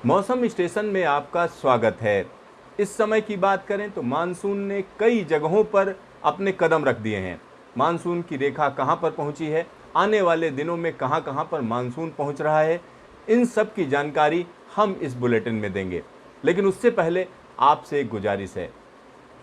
मौसम स्टेशन में आपका स्वागत है। इस समय की बात करें तो मानसून ने कई जगहों पर अपने कदम रख दिए हैं। मानसून की रेखा कहां पर पहुंची है, आने वाले दिनों में कहां कहां पर मानसून पहुंच रहा है, इन सब की जानकारी हम इस बुलेटिन में देंगे। लेकिन उससे पहले आपसे एक गुजारिश है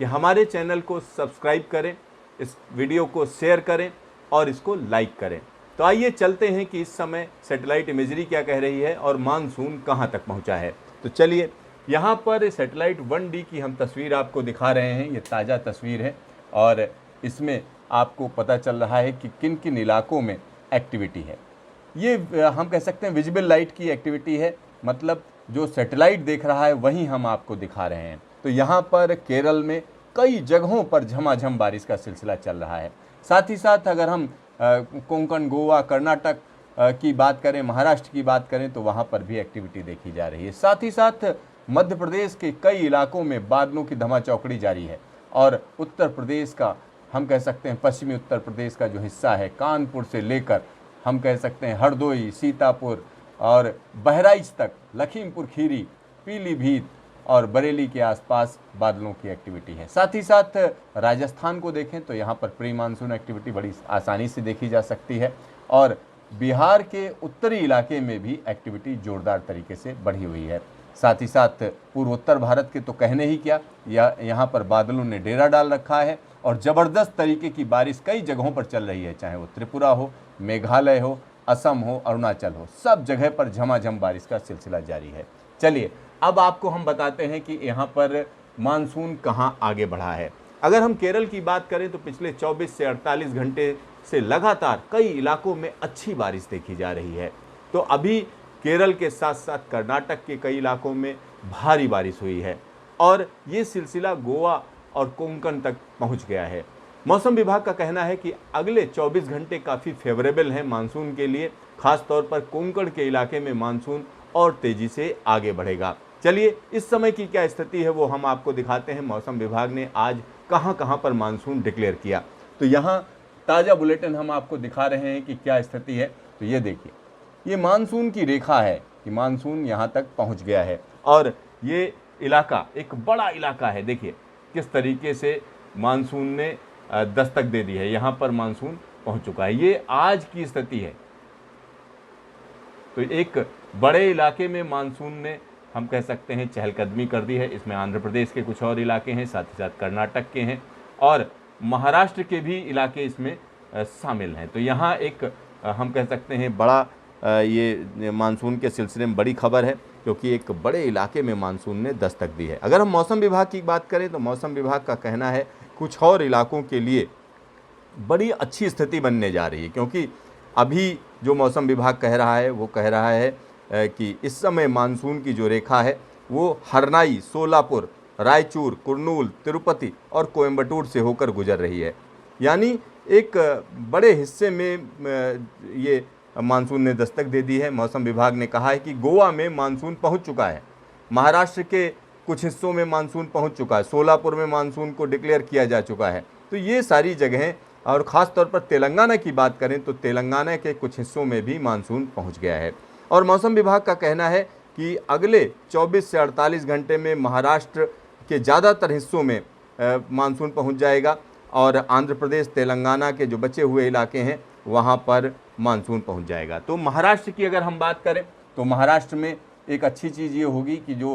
कि हमारे चैनल को सब्सक्राइब करें, इस वीडियो को शेयर करें और इसको लाइक करें। तो आइए चलते हैं कि इस समय सैटेलाइट इमेजरी क्या कह रही है और मानसून कहां तक पहुंचा है। तो चलिए, यहां पर सैटेलाइट 1D की हम तस्वीर आपको दिखा रहे हैं। ये ताज़ा तस्वीर है और इसमें आपको पता चल रहा है कि किन किन इलाकों में एक्टिविटी है। ये हम कह सकते हैं विजिबल लाइट की एक्टिविटी है, मतलब जो सैटेलाइट देख रहा है वही हम आपको दिखा रहे हैं। तो यहाँ पर केरल में कई जगहों पर झमाझम बारिश का सिलसिला चल रहा है। साथ ही साथ अगर हम कोंकण, गोवा, कर्नाटक की बात करें, महाराष्ट्र की बात करें तो वहाँ पर भी एक्टिविटी देखी जा रही है। साथ ही साथ मध्य प्रदेश के कई इलाकों में बादलों की धमाचौकड़ी जारी है और उत्तर प्रदेश का, हम कह सकते हैं पश्चिमी उत्तर प्रदेश का जो हिस्सा है, कानपुर से लेकर हम कह सकते हैं हरदोई, सीतापुर और बहराइच तक, लखीमपुर खीरी, पीलीभीत और बरेली के आसपास बादलों की एक्टिविटी है। साथ ही साथ राजस्थान को देखें तो यहाँ पर प्री मानसून एक्टिविटी बड़ी आसानी से देखी जा सकती है और बिहार के उत्तरी इलाके में भी एक्टिविटी जोरदार तरीके से बढ़ी हुई है। साथ ही साथ पूर्वोत्तर भारत के तो कहने ही क्या, यहाँ पर बादलों ने डेरा डाल रखा है और ज़बरदस्त तरीके की बारिश कई जगहों पर चल रही है, चाहे वो त्रिपुरा हो, मेघालय हो, असम हो, अरुणाचल हो, सब जगह पर झमाझम बारिश का सिलसिला जारी है। चलिए, अब आपको हम बताते हैं कि यहाँ पर मानसून कहाँ आगे बढ़ा है। अगर हम केरल की बात करें तो पिछले 24 से 48 घंटे से लगातार कई इलाकों में अच्छी बारिश देखी जा रही है। तो अभी केरल के साथ साथ कर्नाटक के कई इलाकों में भारी बारिश हुई है और ये सिलसिला गोवा और कोंकण तक पहुंच गया है। मौसम विभाग का कहना है कि अगले 24 घंटे काफ़ी फेवरेबल हैं मानसून के लिए। खास तौर पर कोंकण के इलाके में मानसून और तेज़ी से आगे बढ़ेगा। चलिए, इस समय की क्या स्थिति है वो हम आपको दिखाते हैं। मौसम विभाग ने आज कहां कहां पर मानसून डिक्लेयर किया, तो यहां ताज़ा बुलेटिन हम आपको दिखा रहे हैं कि क्या स्थिति है। तो ये देखिए, ये मानसून की रेखा है कि मानसून यहां तक पहुंच गया है और ये इलाका एक बड़ा इलाका है। देखिए किस तरीके से मानसून ने दस्तक दे दी है, यहाँ पर मानसून पहुँच चुका है। ये आज की स्थिति है। तो एक बड़े इलाके में मानसून ने, हम कह सकते हैं, चहलकदमी कर दी है। इसमें आंध्र प्रदेश के कुछ और इलाके हैं, साथ ही साथ कर्नाटक के हैं और महाराष्ट्र के भी इलाके इसमें शामिल हैं। तो यहाँ एक हम कह सकते हैं बड़ा ये मानसून के सिलसिले में बड़ी खबर है, क्योंकि एक बड़े इलाके में मानसून ने दस्तक दी है। अगर हम मौसम विभाग की बात करें तो मौसम विभाग का कहना है कुछ और इलाकों के लिए बड़ी अच्छी स्थिति बनने जा रही है, क्योंकि अभी जो मौसम विभाग कह रहा है वो कह रहा है कि इस समय मानसून की जो रेखा है वो हरनाई, सोलापुर, रायचूर, कुर्नूल, तिरुपति और कोयम्बटूर से होकर गुजर रही है। यानी एक बड़े हिस्से में ये मानसून ने दस्तक दे दी है। मौसम विभाग ने कहा है कि गोवा में मानसून पहुंच चुका है, महाराष्ट्र के कुछ हिस्सों में मानसून पहुंच चुका है, सोलापुर में मानसून को डिक्लेयर किया जा चुका है। तो ये सारी जगहें, और ख़ास तौर पर तेलंगाना की बात करें तो तेलंगाना के कुछ हिस्सों में भी मानसून पहुंच गया है। और मौसम विभाग का कहना है कि अगले 24 से 48 घंटे में महाराष्ट्र के ज़्यादातर हिस्सों में मानसून पहुंच जाएगा और आंध्र प्रदेश, तेलंगाना के जो बचे हुए इलाके हैं वहां पर मानसून पहुंच जाएगा। तो महाराष्ट्र की अगर हम बात करें तो महाराष्ट्र में एक अच्छी चीज़ ये होगी कि जो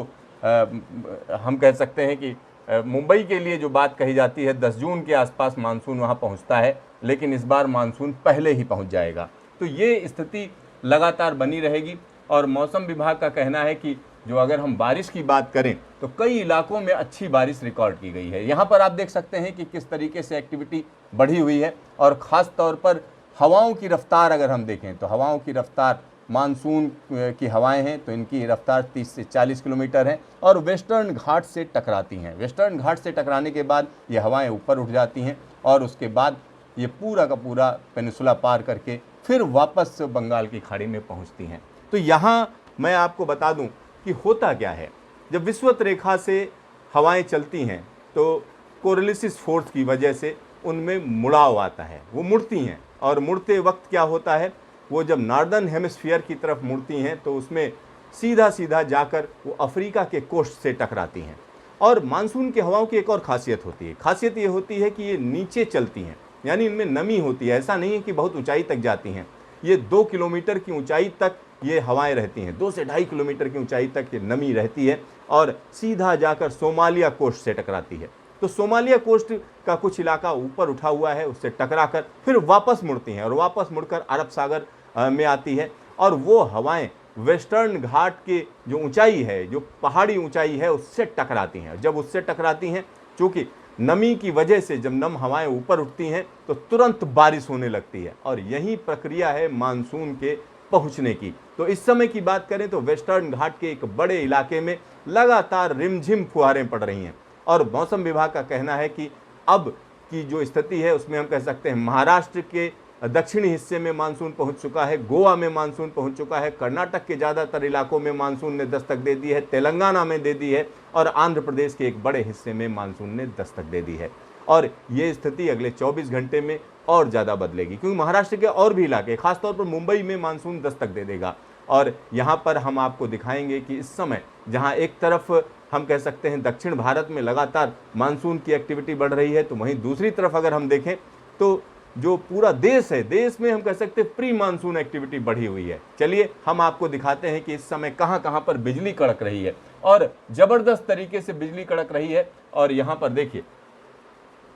हम कह सकते हैं कि मुंबई के लिए जो बात कही जाती है 10 जून के आसपास मानसून वहां पहुंचता है, लेकिन इस बार मानसून पहले ही पहुंच जाएगा। तो ये स्थिति लगातार बनी रहेगी और मौसम विभाग का कहना है कि जो अगर हम बारिश की बात करें तो कई इलाकों में अच्छी बारिश रिकॉर्ड की गई है। यहाँ पर आप देख सकते हैं कि किस तरीके से एक्टिविटी बढ़ी हुई है और ख़ास तौर पर हवाओं की रफ्तार अगर हम देखें तो हवाओं की रफ्तार, मानसून की हवाएं हैं तो इनकी रफ्तार 30 से 40 किलोमीटर है और वेस्टर्न घाट से टकराती हैं। वेस्टर्न घाट से टकराने के बाद ये हवाएं ऊपर उठ जाती हैं और उसके बाद ये पूरा का पूरा पेनिसुला पार करके फिर वापस बंगाल की खाड़ी में पहुंचती हैं। तो यहाँ मैं आपको बता दूं कि होता क्या है, जब विषुवत रेखा से हवाएं चलती हैं तो कोरियोलिस फोर्स की वजह से उनमें मुड़ाव आता है, वो मुड़ती हैं और मुड़ते वक्त क्या होता है, वो जब नॉर्दर्न हेमिस्फीयर की तरफ मुड़ती हैं तो उसमें सीधा सीधा जाकर वो अफ्रीका के कोस्ट से टकराती हैं। और मानसून की हवाओं की एक और खासियत होती है, खासियत ये होती है कि ये नीचे चलती हैं, यानी इनमें नमी होती है। ऐसा नहीं है कि बहुत ऊंचाई तक जाती हैं, ये 2 किलोमीटर की ऊंचाई तक ये हवाएं रहती हैं, 2 से 2.5 किलोमीटर की ऊंचाई तक ये नमी रहती है और सीधा जाकर सोमालिया कोस्ट से टकराती है। तो सोमालिया कोस्ट का कुछ इलाका ऊपर उठा हुआ है, उससे टकराकर फिर वापस मुड़ती हैं और वापस मुड़कर अरब सागर में आती है और वो हवाएं वेस्टर्न घाट के जो ऊंचाई है, जो पहाड़ी ऊंचाई है, उससे टकराती हैं। जब उससे टकराती हैं, चूंकि नमी की वजह से जब नम हवाएं ऊपर उठती हैं तो तुरंत बारिश होने लगती है और यही प्रक्रिया है मानसून के पहुंचने की। तो इस समय की बात करें तो वेस्टर्न घाट के एक बड़े इलाके में लगातार रिमझिम फुहारें पड़ रही हैं और मौसम विभाग का कहना है कि अब की जो स्थिति है उसमें हम कह सकते हैं महाराष्ट्र के दक्षिणी हिस्से में मानसून पहुंच चुका है, गोवा में मानसून पहुंच चुका है, कर्नाटक के ज़्यादातर इलाकों में मानसून ने दस्तक दे दी है, तेलंगाना में दे दी है और आंध्र प्रदेश के एक बड़े हिस्से में मानसून ने दस्तक दे दी है। और ये स्थिति अगले 24 घंटे में और ज़्यादा बदलेगी, क्योंकि महाराष्ट्र के और भी इलाके, खासतौर पर मुंबई में मानसून दस्तक दे देगा। और यहाँ पर हम आपको दिखाएंगे कि इस समय जहाँ एक तरफ हम कह सकते हैं दक्षिण भारत में लगातार मानसून की एक्टिविटी बढ़ रही है, तो वहीं दूसरी तरफ अगर हम देखें तो जो पूरा देश है, देश में हम कह सकते हैं प्री मानसून एक्टिविटी बढ़ी हुई है। चलिए हम आपको दिखाते हैं कि इस समय कहां कहां पर बिजली कड़क रही है और जबरदस्त तरीके से बिजली कड़क रही है। और यहां पर देखिए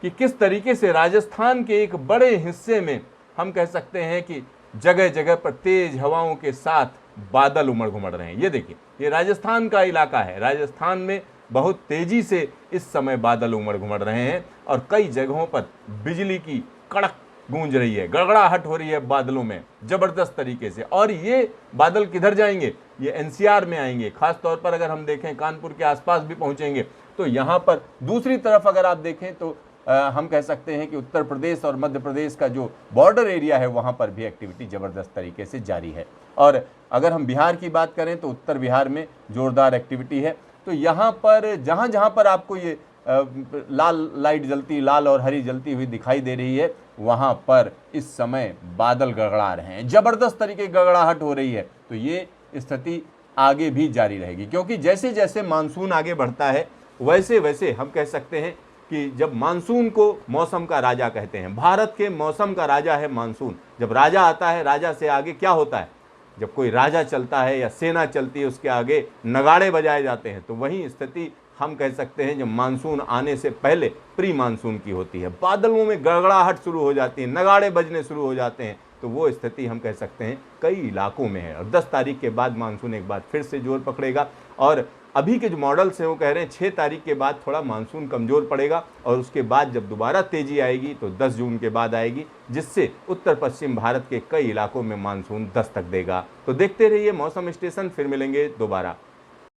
कि किस तरीके से राजस्थान के एक बड़े हिस्से में हम कह सकते हैं कि जगह जगह पर तेज हवाओं के साथ बादल उमड़ घुमड़ रहे हैं। ये देखिए, ये राजस्थान का इलाका है, राजस्थान में बहुत तेजी से इस समय बादल उमड़ घुमड़ रहे हैं और कई जगहों पर बिजली की कड़क गूंज रही है, गड़गड़ाहट हो रही है बादलों में जबरदस्त तरीके से। और ये बादल किधर जाएंगे? ये एनसीआर में आएंगे, खास तौर पर अगर हम देखें कानपुर के आसपास भी पहुंचेंगे। तो यहाँ पर दूसरी तरफ अगर आप देखें तो हम कह सकते हैं कि उत्तर प्रदेश और मध्य प्रदेश का जो बॉर्डर एरिया है वहाँ पर भी एक्टिविटी जबरदस्त तरीके से जारी है। और अगर हम बिहार की बात करें तो उत्तर बिहार में जोरदार एक्टिविटी है। तो यहाँ पर जहाँ जहाँ पर आपको ये लाल लाइट जलती, लाल और हरी जलती हुई दिखाई दे रही है, वहाँ पर इस समय बादल गड़गड़ा रहे हैं, जबरदस्त तरीके की गड़गड़ाहट हो रही है। तो ये स्थिति आगे भी जारी रहेगी, क्योंकि जैसे जैसे मानसून आगे बढ़ता है वैसे वैसे हम कह सकते हैं कि जब मानसून को मौसम का राजा कहते हैं, भारत के मौसम का राजा है मानसून। जब राजा आता है, राजा से आगे क्या होता है? जब कोई राजा चलता है या सेना चलती है, उसके आगे नगाड़े बजाए जाते हैं। तो वही स्थिति हम कह सकते हैं जब मानसून आने से पहले प्री मानसून की होती है, बादलों में गड़गड़ाहट शुरू हो जाती है, नगाड़े बजने शुरू हो जाते हैं। तो वो स्थिति हम कह सकते हैं कई इलाकों में है। और 10 तारीख के बाद मानसून एक बार फिर से जोर पकड़ेगा और अभी के जो मॉडल्स हैं वो कह रहे हैं 6 तारीख के बाद थोड़ा मानसून कमज़ोर पड़ेगा और उसके बाद जब दोबारा तेज़ी आएगी तो 10 जून के बाद आएगी, जिससे उत्तर पश्चिम भारत के कई इलाकों में मानसून दस्तक देगा। तो देखते रहिए मौसम स्टेशन, फिर मिलेंगे दोबारा।